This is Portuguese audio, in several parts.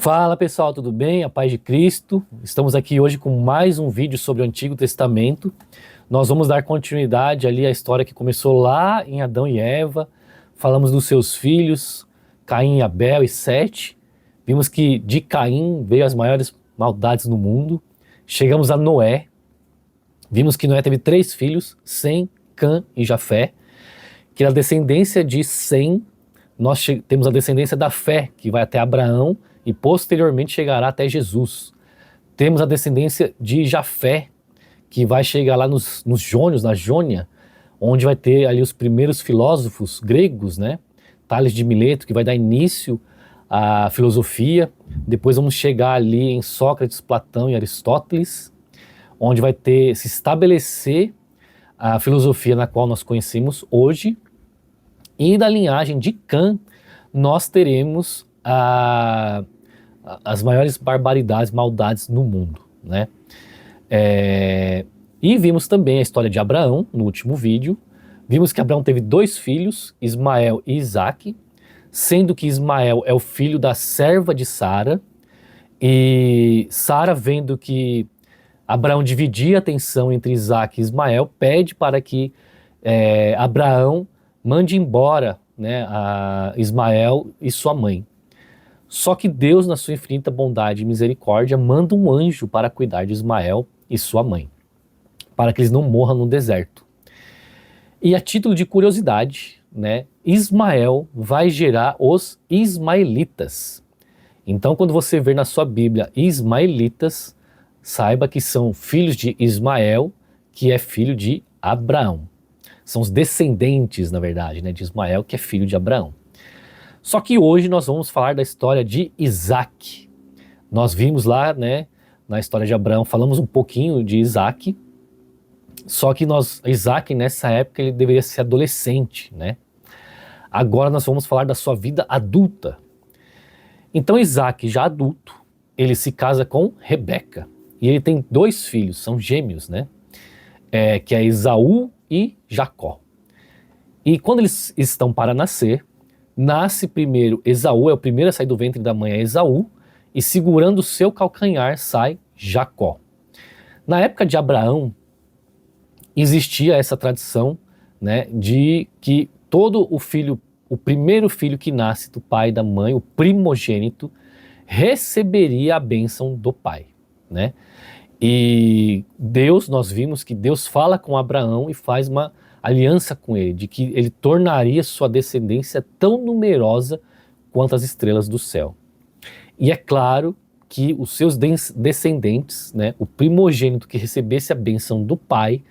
Fala pessoal, tudo bem? A paz de Cristo. Estamos aqui hoje com mais um vídeo sobre o Antigo Testamento. Nós vamos dar continuidade ali à história que começou lá em Adão e Eva. Falamos dos seus filhos, Caim, Abel e Sete. Vimos que de Caim veio as maiores maldades no mundo. Chegamos a Noé. Vimos que Noé teve 3 filhos, Sem, Cã e Jafé. Que a descendência de Sem, nós temos a descendência da fé, que vai até Abraão, e posteriormente chegará até Jesus. Temos a descendência de Jafé, que vai chegar lá nos Jônios, na Jônia, onde vai ter ali os primeiros filósofos gregos, né? Tales de Mileto, que vai dar início à filosofia. Depois vamos chegar ali em Sócrates, Platão e Aristóteles, onde vai se estabelecer a filosofia na qual nós conhecemos hoje. E da linhagem de Cã, nós teremos as maiores barbaridades, maldades no mundo, né? E vimos também a história de Abraão no último vídeo. Vimos que Abraão teve 2 filhos, Ismael e Isaque, sendo que Ismael é o filho da serva de Sara, e Sara, vendo que Abraão dividia a atenção entre Isaque e Ismael, pede para que Abraão mande embora, né, a Ismael e sua mãe. Só que Deus, na sua infinita bondade e misericórdia, manda um anjo para cuidar de Ismael e sua mãe, para que eles não morram no deserto. E a título de curiosidade, né, Ismael vai gerar os ismaelitas. Então, quando você ver na sua Bíblia ismaelitas, saiba que são filhos de Ismael, que é filho de Abraão. São os descendentes, na verdade, né, de Ismael, que é filho de Abraão. Só que hoje nós vamos falar da história de Isaque. Nós vimos lá, né, na história de Abraão, falamos um pouquinho de Isaque. Só que Isaque, nessa época, ele deveria ser adolescente, né? Agora nós vamos falar da sua vida adulta. Então Isaque, já adulto, ele se casa com Rebeca. E ele tem 2 filhos, são gêmeos, né? Que é Esaú e Jacó. E quando eles estão para nascer, nasce primeiro Esaú, é o primeiro a sair do ventre da mãe, é Esaú, e segurando o seu calcanhar sai Jacó. Na época de Abraão, existia essa tradição, né, de que todo o primeiro filho que nasce do pai e da mãe, o primogênito, receberia a bênção do pai, né? E Deus, nós vimos que Deus fala com Abraão e faz uma aliança com ele, de que ele tornaria sua descendência tão numerosa quanto as estrelas do céu. E é claro que os seus descendentes, né, o primogênito que recebesse a bênção do pai,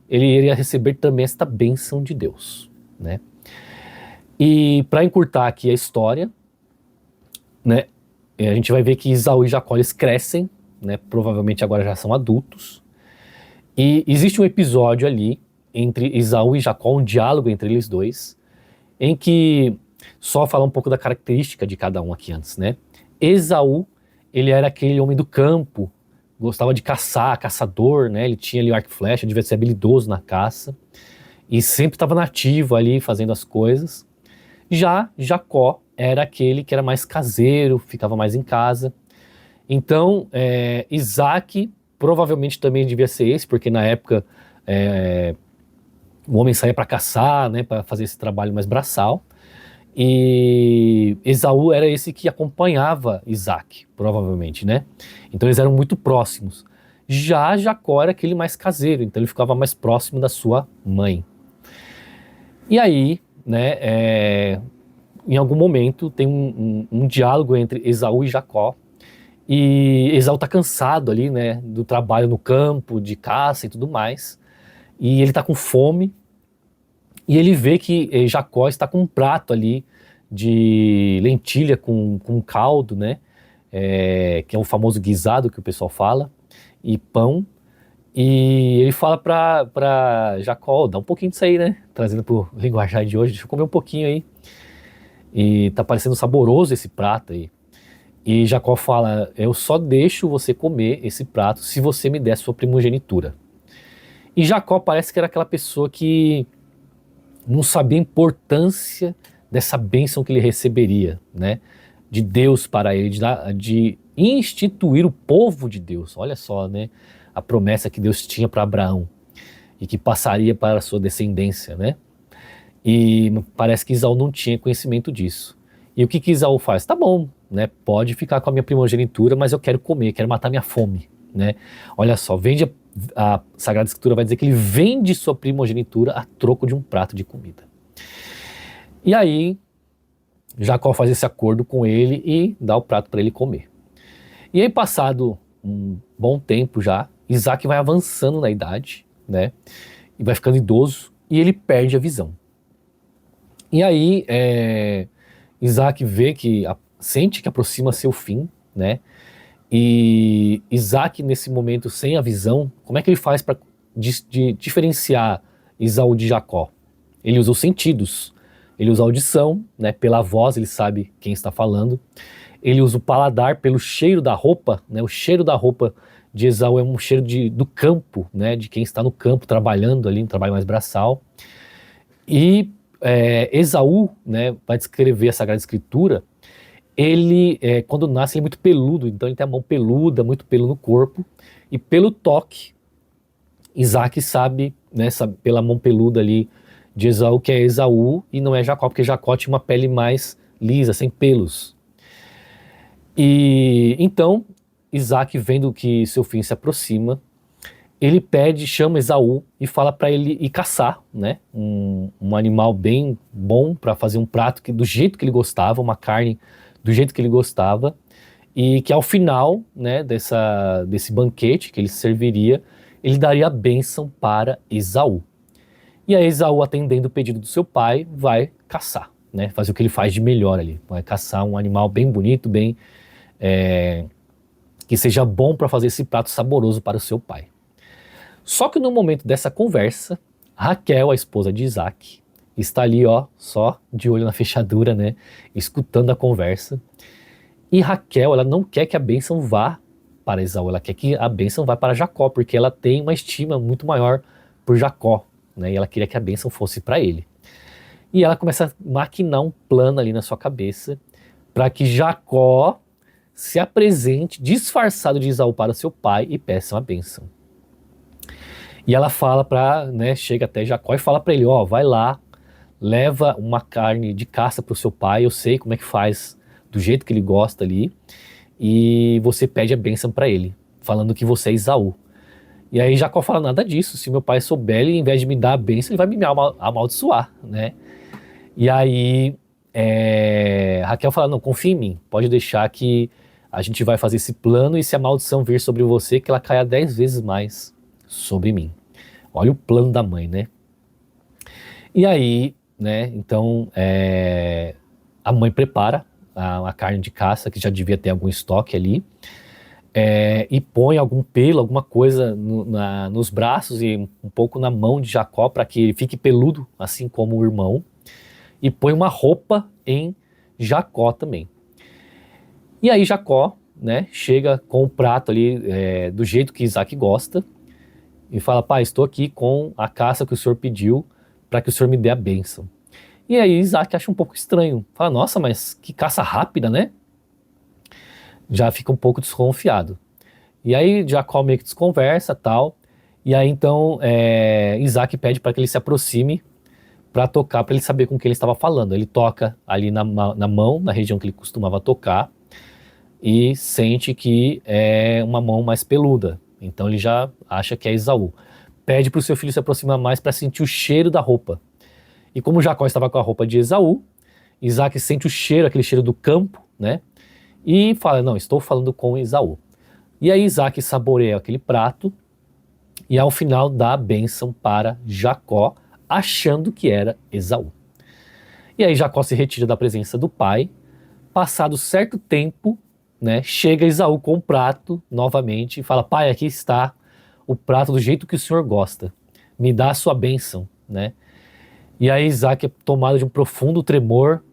ele iria receber também esta bênção de Deus, né? E para encurtar aqui a história, né, a gente vai ver que Esaú e Jacó eles crescem, né, provavelmente agora já são adultos, e existe um episódio ali entre Esaú e Jacó, um diálogo entre eles dois, em que, só falar um pouco da característica de cada um aqui antes, né? Esaú, ele era aquele homem do campo, gostava de caçar, caçador, né? Ele tinha ali o arco e flecha, devia ser habilidoso na caça, e sempre estava nativo ali, fazendo as coisas. Já Jacó era aquele que era mais caseiro, ficava mais em casa. Então, Isaque provavelmente também devia ser esse, porque na época o homem saía para caçar, né, para fazer esse trabalho mais braçal. E Esaú era esse que acompanhava Isaque, provavelmente, né? Então eles eram muito próximos. Já Jacó era aquele mais caseiro, então ele ficava mais próximo da sua mãe. E aí, né, em algum momento tem um diálogo entre Esaú e Jacó. E Esaú tá cansado ali, né, do trabalho no campo, de caça e tudo mais. E ele tá com fome. E ele vê que Jacó está com um prato ali de lentilha com caldo, né, que é o famoso guisado que o pessoal fala, e pão. E ele fala pra Jacó, dá um pouquinho disso aí, né, trazendo pro linguajar de hoje, deixa eu comer um pouquinho aí. E tá parecendo saboroso esse prato aí. E Jacó fala, eu só deixo você comer esse prato se você me der sua primogenitura. E Jacó parece que era aquela pessoa que não sabia a importância dessa bênção que ele receberia, né? de Deus para ele, de instituir o povo de Deus. Olha só, né? A promessa que Deus tinha para Abraão e que passaria para a sua descendência, né? E parece que Esaú não tinha conhecimento disso. E o que Esaú faz? Tá bom, né? Pode ficar com a minha primogenitura, mas eu quero comer, quero matar minha fome, né? Olha só, a Sagrada Escritura vai dizer que ele vende sua primogenitura a troco de um prato de comida. E aí Jacó faz esse acordo com ele e dá o prato para ele comer. E aí, passado um bom tempo já, Isaac vai avançando na idade, né? E vai ficando idoso e ele perde a visão. E aí, Isaac sente que aproxima-se o fim, né? E Isaac, nesse momento, sem a visão, como é que ele faz para diferenciar Esaú de Jacó? Ele usa os sentidos. Ele usa a audição, né? Pela voz ele sabe quem está falando. Ele usa o paladar pelo cheiro da roupa, né? O cheiro da roupa de Esaú é um cheiro do campo, né? De quem está no campo trabalhando ali, um trabalho mais braçal. E Esaú, né? Vai descrever a Sagrada Escritura. Ele, quando nasce, ele é muito peludo, então ele tem a mão peluda, muito pelo no corpo. E pelo toque, Isaac sabe, né? Pela mão peluda ali de Esaú, que é Esaú e não é Jacó, porque Jacó tinha uma pele mais lisa, sem pelos. E então Isaac, vendo que seu fim se aproxima, ele chama Esaú e fala para ele ir caçar, né, um animal bem bom para fazer um prato do jeito que ele gostava, uma carne do jeito que ele gostava, e que ao final, né, desse banquete que ele serviria, ele daria a bênção para Esaú. E aí Esaú, atendendo o pedido do seu pai, vai caçar, né, fazer o que ele faz de melhor ali, vai caçar um animal bem bonito, bem que seja bom para fazer esse prato saboroso para o seu pai. Só que no momento dessa conversa, Raquel, a esposa de Isaac, está ali, ó, só de olho na fechadura, né, escutando a conversa. E Raquel, ela não quer que a bênção vá para Esaú, ela quer que a bênção vá para Jacó, porque ela tem uma estima muito maior por Jacó, né, e ela queria que a bênção fosse para ele. E ela começa a maquinar um plano ali na sua cabeça para que Jacó se apresente disfarçado de Esaú para seu pai e peça uma bênção. E ela fala né, chega até Jacó e fala para ele, ó, vai lá, leva uma carne de caça para o seu pai, eu sei como é que faz, do jeito que ele gosta ali, e você pede a bênção para ele, falando que você é Esaú. E aí Jacó fala, nada disso, se meu pai souber, ele, em vez de me dar a bênção, ele vai me amaldiçoar, né? E aí Raquel fala, não, confia em mim, pode deixar que a gente vai fazer esse plano e se a maldição vir sobre você, que ela caia 10 vezes mais sobre mim. Olha o plano da mãe, né? E aí, né, então a mãe prepara a carne de caça, que já devia ter algum estoque ali, e põe algum pelo, alguma coisa nos braços e um pouco na mão de Jacó para que ele fique peludo, assim como o irmão, e põe uma roupa em Jacó também. E aí Jacó, né, chega com o prato ali do jeito que Isaac gosta e fala, pai, estou aqui com a caça que o senhor pediu para que o senhor me dê a bênção. E aí Isaac acha um pouco estranho, fala, nossa, mas que caça rápida, né? Já fica um pouco desconfiado. E aí Jacó meio que desconversa tal, e aí então Isaac pede para que ele se aproxime para tocar, para ele saber com quem ele estava falando. Ele toca ali na mão, na região que ele costumava tocar, e sente que é uma mão mais peluda. Então ele já acha que é Esaú. Pede para o seu filho se aproximar mais para sentir o cheiro da roupa. E como Jacó estava com a roupa de Esaú, Isaac sente o cheiro, aquele cheiro do campo, né? E fala, não, estou falando com Esaú. E aí Isaac saboreia aquele prato e ao final dá a bênção para Jacó, achando que era Esaú. E aí Jacó se retira da presença do pai. Passado certo tempo, né, chega Esaú com o prato novamente e fala, pai, aqui está o prato do jeito que o senhor gosta, me dá a sua bênção, né? E aí Isaac é tomado de um profundo tremor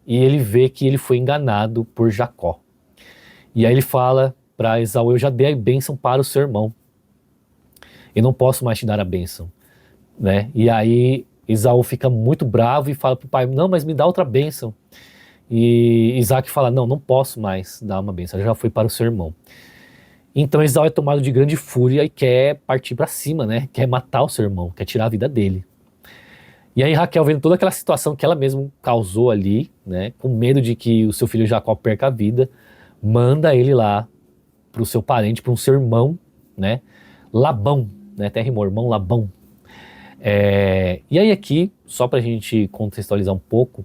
e ele vê que ele foi enganado por Jacó. E aí ele fala para Esaú, eu já dei a bênção para o seu irmão, eu não posso mais te dar a bênção, né? E aí Esaú fica muito bravo e fala para o pai, não, mas me dá outra bênção. E Isaac fala, não, não posso mais dar uma bênção, já foi para o seu irmão. Então Esaú é tomado de grande fúria e quer partir para cima, né? Quer matar o seu irmão, quer tirar a vida dele. E aí Raquel, vendo toda aquela situação que ela mesma causou ali, né? Com medo de que o seu filho Jacó perca a vida, manda ele lá para o seu parente, para um seu irmão, né? Labão, né? Até rimou, irmão Labão. E aí aqui, só para a gente contextualizar um pouco,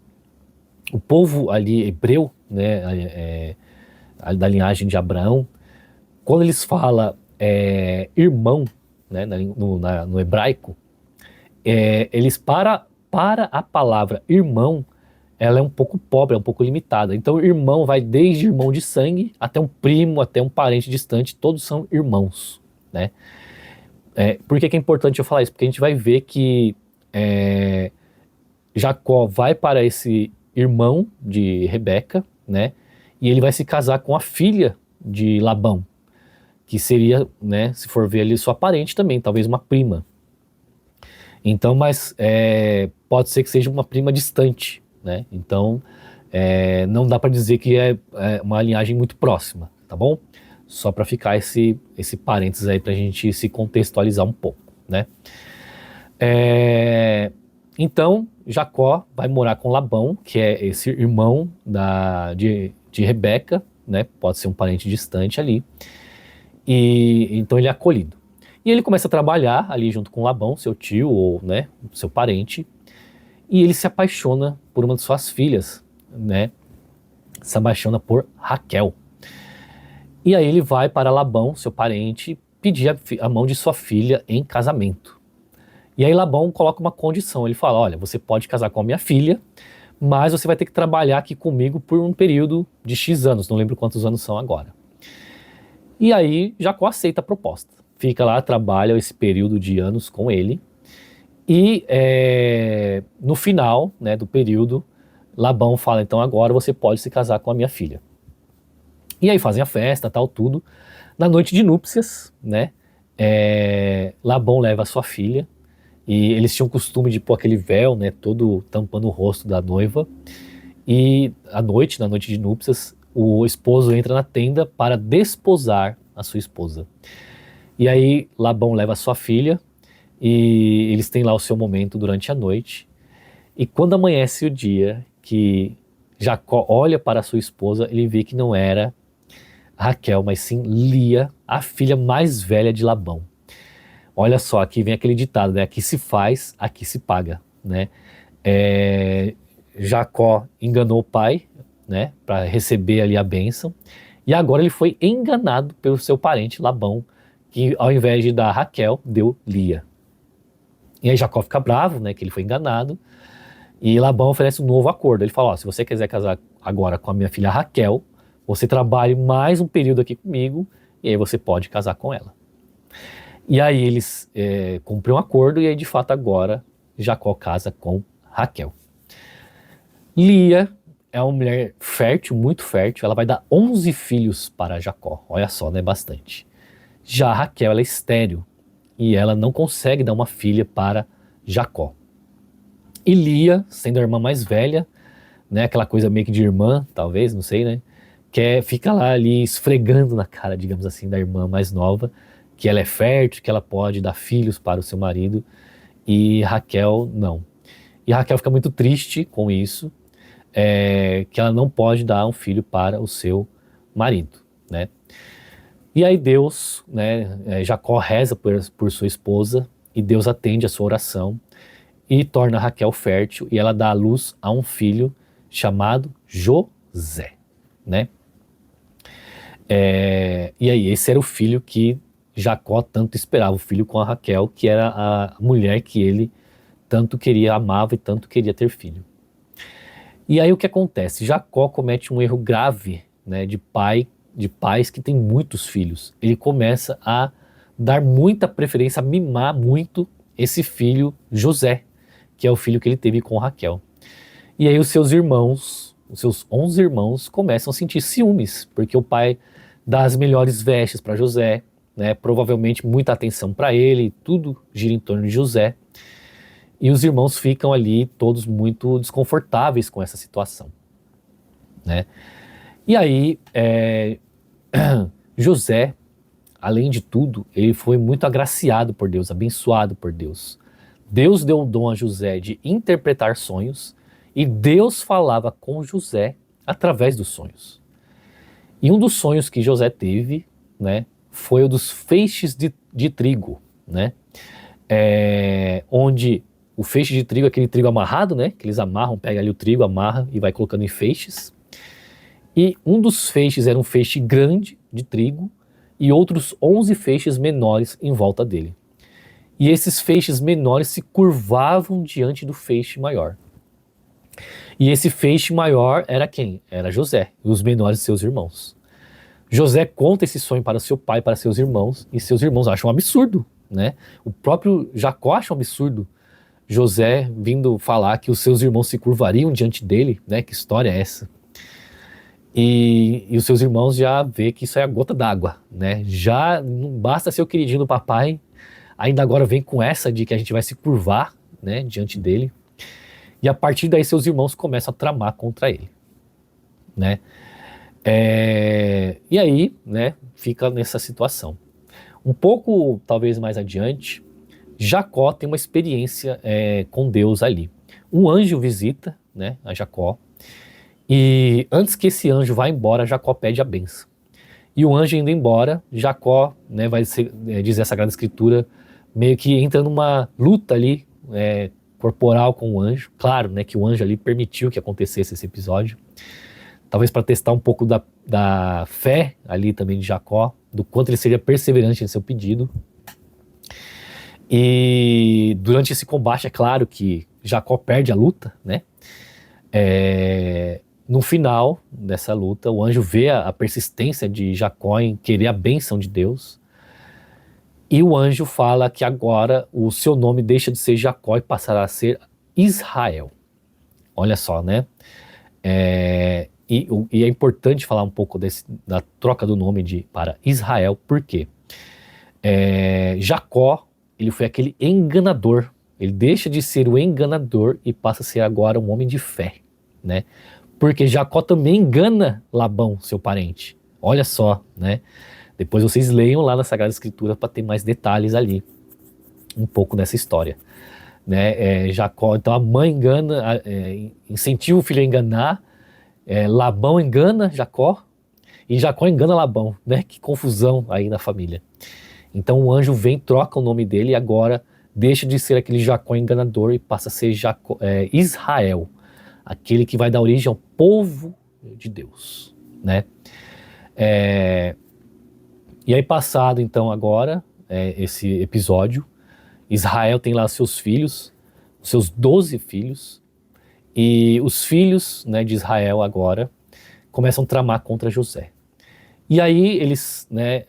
o povo ali hebreu, né? Da linhagem de Abraão, quando eles falam irmão, né? No hebraico, eles para a palavra irmão, ela é um pouco pobre, é um pouco limitada. Então irmão vai desde irmão de sangue até um primo, até um parente distante, todos são irmãos, né? Por que é importante eu falar isso? Porque a gente vai ver que Jacó vai para esse irmão de Rebeca, né? E ele vai se casar com a filha de Labão, que seria, né, se for ver ali, sua parente também, talvez uma prima. Então, mas pode ser que seja uma prima distante, né? Então, não dá para dizer que é uma linhagem muito próxima, tá bom? Só para ficar esse parênteses aí para a gente se contextualizar um pouco, né? Então, Jacó vai morar com Labão, que é esse irmão de Rebeca, né? Pode ser um parente distante ali. E então ele é acolhido. E ele começa a trabalhar ali junto com Labão, seu tio ou, né, seu parente, e ele se apaixona por uma de suas filhas, né? Se apaixona por Raquel. E aí ele vai para Labão, seu parente, pedir a mão de sua filha em casamento. E aí Labão coloca uma condição, ele fala, olha, você pode casar com a minha filha, mas você vai ter que trabalhar aqui comigo por um período de X anos, não lembro quantos anos são agora. E aí Jacó aceita a proposta. Fica lá, trabalha esse período de anos com ele. E no final, né, do período, Labão fala, então agora você pode se casar com a minha filha. E aí fazem a festa, tal, tudo. Na noite de núpcias, né, Labão leva a sua filha. E eles tinham o costume de pôr aquele véu, né, todo tampando o rosto da noiva. E à noite, na noite de núpcias, o esposo entra na tenda para desposar a sua esposa. E aí Labão leva a sua filha e eles têm lá o seu momento durante a noite. E quando amanhece o dia que Jacó olha para a sua esposa, ele vê que não era Raquel, mas sim Lia, a filha mais velha de Labão. Olha só, aqui vem aquele ditado, né? Aqui se faz, aqui se paga, né? Jacó enganou o pai, né? Para receber ali a bênção. E agora ele foi enganado pelo seu parente Labão, que ao invés de dar Raquel, deu Lia. E aí Jacó fica bravo, né? Que ele foi enganado. E Labão oferece um novo acordo. Ele fala, ó, se você quiser casar agora com a minha filha Raquel, você trabalhe mais um período aqui comigo, e aí você pode casar com ela. E aí eles cumprem um acordo, e aí de fato agora Jacó casa com Raquel. Lia é uma mulher fértil, muito fértil, ela vai dar 11 filhos para Jacó, olha só, né, bastante. Já Raquel, ela é estéril, e ela não consegue dar uma filha para Jacó. E Lia, sendo a irmã mais velha, né, aquela coisa meio que de irmã, talvez, não sei, né, fica lá ali esfregando na cara, digamos assim, da irmã mais nova, que ela é fértil, que ela pode dar filhos para o seu marido, e Raquel não. E Raquel fica muito triste com isso, que ela não pode dar um filho para o seu marido, né. E aí Deus, né, Jacó reza por sua esposa, e Deus atende a sua oração, e torna Raquel fértil, e ela dá à luz a um filho chamado José, né. E aí esse era o filho que Jacó tanto esperava, o filho com a Raquel, que era a mulher que ele tanto queria, amava e tanto queria ter filho. E aí o que acontece? Jacó comete um erro grave, né, de pais que têm muitos filhos. Ele começa a dar muita preferência, a mimar muito esse filho José, que é o filho que ele teve com Raquel. E aí os seus irmãos, os seus 11 irmãos, começam a sentir ciúmes, porque o pai dá as melhores vestes para José, né, provavelmente muita atenção para ele, tudo gira em torno de José. E os irmãos ficam ali todos muito desconfortáveis com essa situação. né? E aí, José, além de tudo, ele foi muito agraciado por Deus, abençoado por Deus. Deus deu o dom a José de interpretar sonhos e Deus falava com José através dos sonhos. E um dos sonhos que José teve, né, foi o dos feixes de trigo, né? Onde o feixe de trigo é aquele trigo amarrado, né? Que eles amarram, pega ali o trigo, amarra e vai colocando em feixes. E um dos feixes era um feixe grande de trigo e outros 11 feixes menores em volta dele. E esses feixes menores se curvavam diante do feixe maior. E esse feixe maior era quem? Era José e os menores seus irmãos. José conta esse sonho para seu pai, para seus irmãos, e seus irmãos acham um absurdo, né? O próprio Jacó acha um absurdo José vindo falar que os seus irmãos se curvariam diante dele, né? Que história é essa? E os seus irmãos já vê que isso é a gota d'água, né? Já não basta ser o queridinho do papai, ainda agora vem com essa de que a gente vai se curvar, né, diante dele. E a partir daí seus irmãos começam a tramar contra ele, né? E aí, né, fica nessa situação. Um pouco, talvez mais adiante, Jacó tem uma experiência com Deus ali. Um anjo visita, né, a Jacó, e antes que esse anjo vá embora, Jacó pede a bênção. E o anjo indo embora, Jacó, né, vai dizer a Sagrada Escritura, meio que entra numa luta ali, corporal com o anjo. Claro, né, que o anjo ali permitiu que acontecesse esse episódio. Talvez para testar um pouco da fé ali também de Jacó, do quanto ele seria perseverante em seu pedido. E durante esse combate, é claro que Jacó perde a luta, né? No final dessa luta, o anjo vê a persistência de Jacó em querer a bênção de Deus. E o anjo fala que agora o seu nome deixa de ser Jacó e passará a ser Israel. Olha só, né? E é importante falar um pouco da troca do nome para Israel, porque Jacó, ele foi aquele enganador, ele deixa de ser o enganador e passa a ser agora um homem de fé, né? Porque Jacó também engana Labão, seu parente. Olha só, né? Depois vocês leiam lá na Sagrada Escritura para ter mais detalhes ali, um pouco dessa história, né? Jacó, então a mãe engana, incentiva o filho a enganar, Labão engana Jacó e Jacó engana Labão, né? Que confusão aí na família. Então o anjo vem, troca o nome dele e agora deixa de ser aquele Jacó enganador e passa a ser Israel, aquele que vai dar origem ao povo de Deus, né? E aí passado então agora esse episódio, Israel tem lá seus filhos, os seus 12 filhos, e os filhos, né, de Israel agora começam a tramar contra José. E aí eles, né,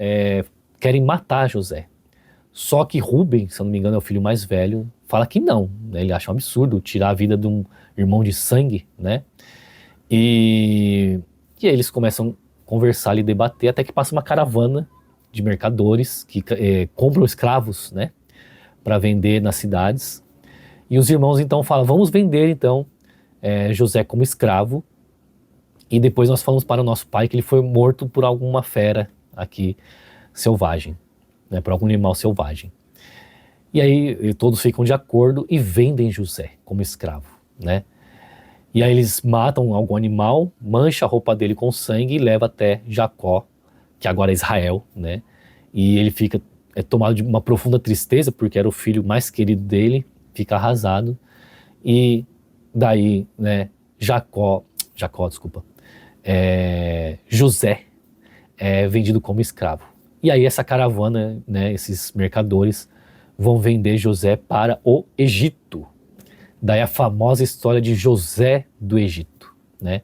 querem matar José. Só que Rúben, se eu não me engano é o filho mais velho, fala que não, né, ele acha um absurdo tirar a vida de um irmão de sangue, né? E aí eles começam a conversar e debater até que passa uma caravana de mercadores que compram escravos, né, para vender nas cidades. E os irmãos então falam, vamos vender então José como escravo, e depois nós falamos para o nosso pai que ele foi morto por alguma fera aqui selvagem, né, por algum animal selvagem. E aí todos ficam de acordo e vendem José como escravo, né? E aí eles matam algum animal, mancha a roupa dele com sangue e leva até Jacó, que agora é Israel, né? E ele fica tomado de uma profunda tristeza, porque era o filho mais querido dele, fica arrasado. E daí, né, José é vendido como escravo. E aí essa caravana, né, esses mercadores vão vender José para o Egito. Daí a famosa história de José do Egito, né?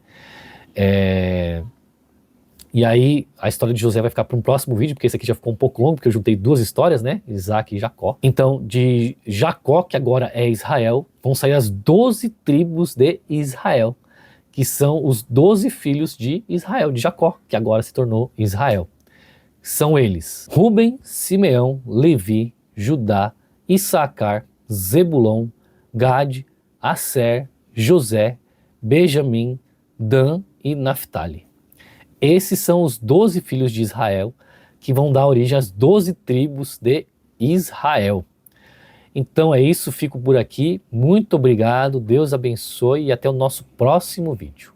E aí a história de José vai ficar para um próximo vídeo, porque esse aqui já ficou um pouco longo, porque eu juntei duas histórias, né? Isaac e Jacó. Então, de Jacó, que agora é Israel, vão sair as 12 tribos de Israel, que são os 12 filhos de Israel, de Jacó, que agora se tornou Israel. São eles: Rúben, Simeão, Levi, Judá, Issacar, Zebulon, Gade, Asser, José, Benjamim, Dan, e Naftali. Esses são os 12 filhos de Israel, que vão dar origem às 12 tribos de Israel. Então é isso, fico por aqui. Muito obrigado, Deus abençoe e até o nosso próximo vídeo.